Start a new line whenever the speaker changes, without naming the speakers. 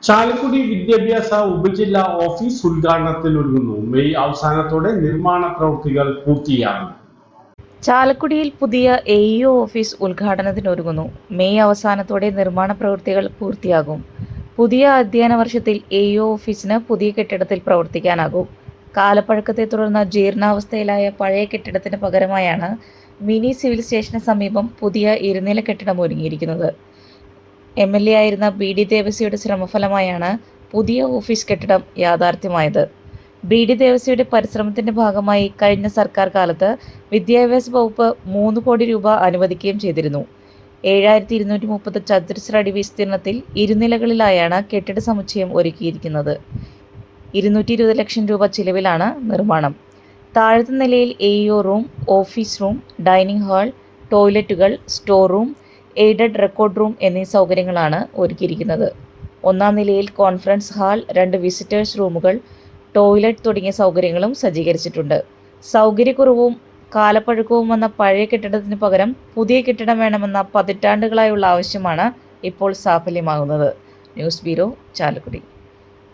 ചാലക്കുടി വിദ്യാഭ്യാസ ഉപജില്ലാ ഓഫീസ് ഉദ്ഘാടനത്തിൽ ഒരുങ്ങുന്നു. മെയ് അവസാനത്തോടെ നിർമ്മാണ പ്രവൃത്തികൾ പൂർത്തിയാകും.
ചാലക്കുടിയിൽ പുതിയ AEO ഓഫീസ് ഉദ്ഘാടനത്തിനൊരുങ്ങുന്നു. മെയ് അവസാനത്തോടെ നിർമ്മാണ പ്രവൃത്തികൾ പൂർത്തിയാകും. പുതിയ അധ്യയന വർഷത്തിൽ AEO ഓഫീസിന് പുതിയ കെട്ടിടത്തിൽ പ്രവർത്തിക്കാനാകും. കാലപ്പഴക്കത്തെ തുടർന്ന് ജീർണാവസ്ഥയിലായ പഴയ കെട്ടിടത്തിന് പകരമായാണ് മിനി സിവിൽ സ്റ്റേഷന് സമീപം പുതിയ ഇരുനില കെട്ടിടം ഒരുങ്ങിയിരിക്കുന്നത്. MLA ആയിരുന്ന BD ദേവസ്യയുടെ ശ്രമഫലമായാണ് പുതിയ ഓഫീസ് കെട്ടിടം യാഥാർത്ഥ്യമായത്. BD ദേവസ്യയുടെ പരിശ്രമത്തിന്റെ ഭാഗമായി കഴിഞ്ഞ സർക്കാർ കാലത്ത് വിദ്യാഭ്യാസ വകുപ്പ് 3 കോടി രൂപ അനുവദിക്കുകയും ചെയ്തിരുന്നു. 7230 ചതുരശ്ര അടി വിസ്തീർണത്തിൽ ഇരുനിലകളിലായാണ് കെട്ടിട സമുച്ചയം ഒരുക്കിയിരിക്കുന്നത്. 220 ലക്ഷം രൂപ ചിലവിലാണ് നിർമ്മാണം. താഴത്തെ നിലയിൽ AEO room, office room, dining hall, ടോയ്ലറ്റുകൾ, store room, aided record room എന്നീ സൗകര്യങ്ങളാണ് ഒരുക്കിയിരിക്കുന്നത്. ഒന്നാം നിലയിൽ കോൺഫറൻസ് ഹാൾ, 2 വിസിറ്റേഴ്സ് റൂമുകൾ, ടോയ്ലറ്റ് തുടങ്ങിയ സൗകര്യങ്ങളും സജ്ജീകരിച്ചിട്ടുണ്ട്. സൗകര്യക്കുറവും കാലപ്പഴക്കവും വന്ന പഴയ കെട്ടിടത്തിന് പകരം പുതിയ കെട്ടിടം വേണമെന്ന പതിറ്റാണ്ടുകളായുള്ള ആവശ്യമാണ് ഇപ്പോൾ സാഫല്യമാകുന്നത്. News bureau, Chalakudy.